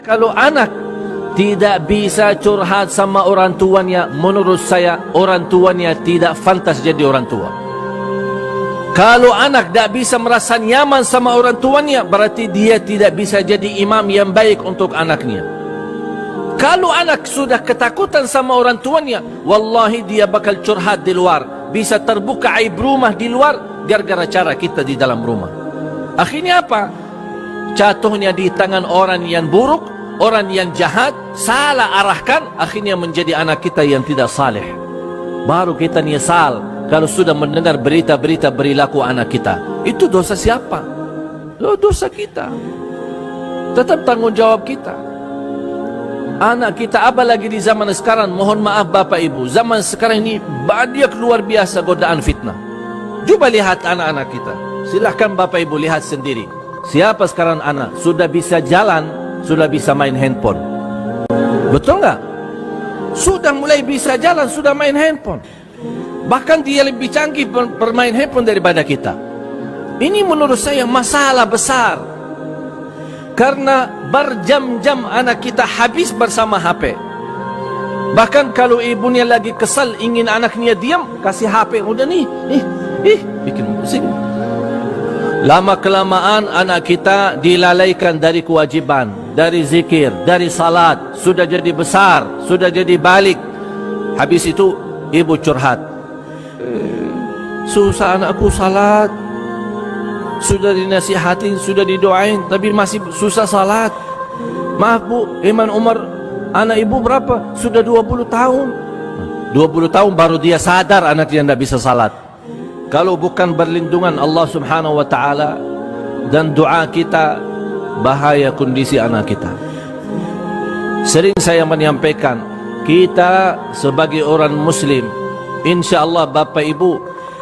Kalau anak tidak bisa curhat sama orang tuanya, menurut saya orang tuanya tidak pantas jadi orang tua. Kalau anak tidak bisa merasa nyaman sama orang tuanya, berarti dia tidak bisa jadi imam yang baik untuk anaknya. Kalau anak sudah ketakutan sama orang tuanya, wallahi dia bakal curhat di luar, bisa terbuka aib rumah di luar gara-gara cara kita di dalam rumah. Akhirnya apa? Jatuhnya di tangan orang yang buruk, orang yang jahat, salah arahkan, akhirnya menjadi anak kita yang tidak saleh. Baru kita nyesal kalau sudah mendengar berita-berita perilaku anak kita. Itu dosa siapa? Dosa kita. Tetap tanggung jawab kita. Anak kita, apalagi di zaman sekarang, mohon maaf Bapak Ibu, zaman sekarang ini banyak luar biasa godaan fitnah. Coba lihat anak-anak kita. Silahkan Bapak Ibu lihat sendiri. Siapa sekarang anak? Sudah bisa jalan, sudah bisa main handphone. Betul nggak? Sudah mulai bisa jalan, sudah main handphone. Bahkan dia lebih canggih bermain handphone daripada kita. Ini menurut saya masalah besar. Karena berjam-jam anak kita habis bersama HP. Bahkan kalau ibunya lagi kesal ingin anaknya diam, kasih HP. Udah nih, bikin pusing. Lama-kelamaan anak kita dilalaikan dari kewajiban, dari zikir, dari salat. Sudah jadi besar, sudah jadi balik. Habis itu ibu curhat. Susah anakku salat. Sudah dinasihatin, sudah didoain, tapi masih susah salat. Maaf bu, Iman Umar, anak ibu berapa? Sudah 20 tahun. 20 tahun baru dia sadar anaknya tidak bisa salat. Kalau bukan berlindungan Allah subhanahu wa ta'ala dan doa kita, bahaya kondisi anak kita. Sering saya menyampaikan, kita sebagai orang muslim, insya Allah Bapak Ibu,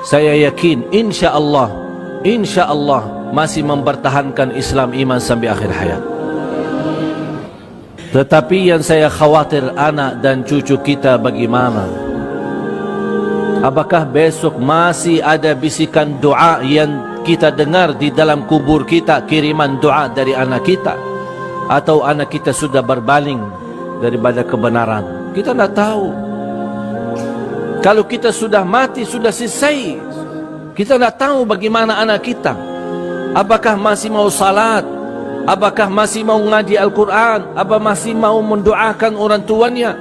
saya yakin insya Allah masih mempertahankan Islam iman sampai akhir hayat. Tetapi yang saya khawatir anak dan cucu kita bagaimana? Apakah besok masih ada bisikan doa yang kita dengar di dalam kubur kita, kiriman doa dari anak kita? Atau anak kita sudah berpaling daripada kebenaran? Kita tidak tahu. Kalau kita sudah mati, sudah selesai. Kita tidak tahu bagaimana anak kita. Apakah masih mau salat? Apakah masih mau ngaji Al-Quran? Apa masih mau mendoakan orang tuanya?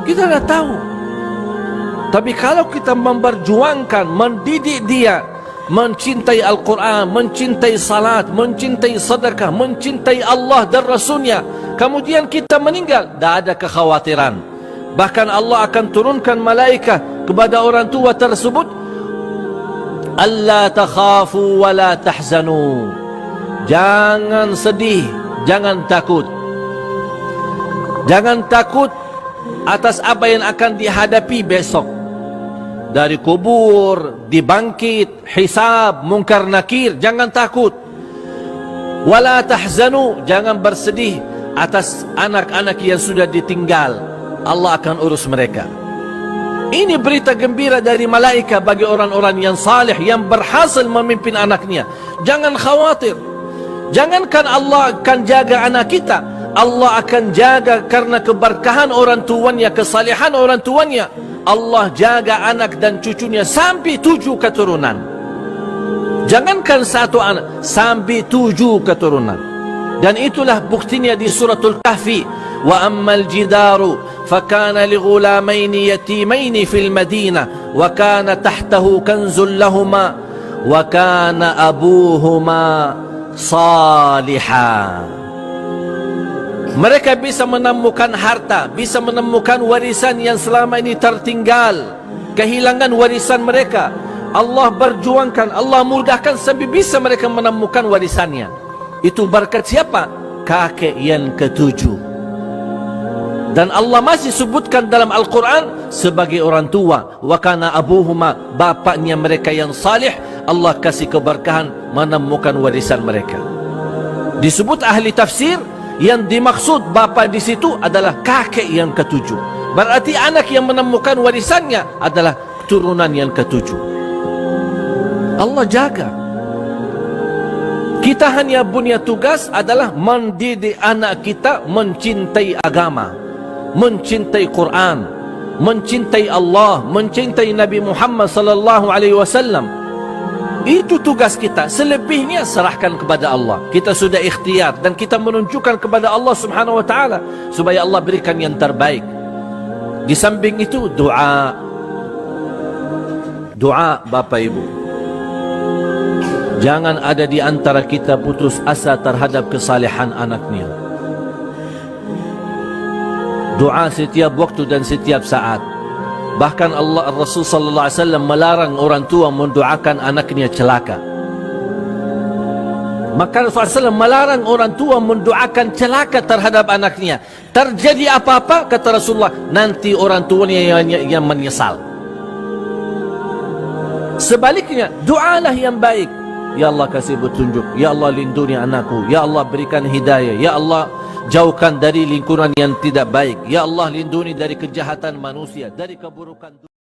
Kita tidak tahu. Tapi kalau kita memperjuangkan, mendidik dia mencintai Al-Quran, mencintai salat, mencintai sedekah, mencintai Allah dan Rasulnya, kemudian kita meninggal, tidak ada kekhawatiran. Bahkan Allah akan turunkan malaikat kepada orang tua tersebut, alla takhafu wa la tahzanu. Jangan sedih, jangan takut. Jangan takut atas apa yang akan dihadapi besok. Dari kubur, dibangkit, hisab, mungkar nakir, jangan takut. Wala tahzanu, jangan bersedih atas anak-anak yang sudah ditinggal. Allah akan urus mereka. Ini berita gembira dari malaikat bagi orang-orang yang saleh, yang berhasil memimpin anaknya. Jangan khawatir. Jangankan Allah akan jaga anak kita, Allah akan jaga karena keberkahan orang tuanya, kesalehan orang tuanya. Allah jaga anak dan cucunya sampai 7 keturunan. Jangankan 1 anak, sampai 7 keturunan. Dan itulah buktinya di suratul Kahfi. Wa ammal jidaru fakana li ghulamaini yatimaini fil madinah wa kana tahtahu kanzul lahuma wa kana abuhuma salihah. Mereka bisa menemukan harta, bisa menemukan warisan yang selama ini tertinggal, kehilangan warisan mereka. Allah berjuangkan, Allah mudahkan sampai bisa mereka menemukan warisannya. Itu berkat siapa? Kakek yang ke-7. Dan Allah masih sebutkan dalam Al-Quran sebagai orang tua. Wa kana abuhuma, bapaknya mereka yang salih, Allah kasih keberkahan menemukan warisan mereka. Disebut ahli tafsir, yang dimaksud bapa di situ adalah kakek yang ke-7. Berarti anak yang menemukan warisannya adalah turunan yang ke-7. Allah jaga. Kita hanya punya tugas adalah mendidik anak kita mencintai agama, mencintai Quran, mencintai Allah, mencintai Nabi Muhammad sallallahu alaihi wasallam. Itu tugas kita. Selebihnya serahkan kepada Allah. Kita sudah ikhtiar dan kita menunjukkan kepada Allah Subhanahu wa taala supaya Allah berikan yang terbaik. Di samping itu doa. Doa Bapak Ibu. Jangan ada di antara kita putus asa terhadap kesalehan anaknya. Doa setiap waktu dan setiap saat. Bahkan Allah Rasul sallallahu alaihi wasallam melarang orang tua mendoakan anaknya celaka. Maka Rasulullah SAW melarang orang tua mendoakan celaka terhadap anaknya. Terjadi apa-apa, kata Rasulullah, nanti orang tuanya yang menyesal. Sebaliknya, doalah yang baik. Ya Allah kasih petunjuk, Ya Allah lindungi anakku, Ya Allah berikan hidayah, Ya Allah jauhkan dari lingkungan yang tidak baik, Ya Allah lindungi dari kejahatan manusia, dari keburukan dunia.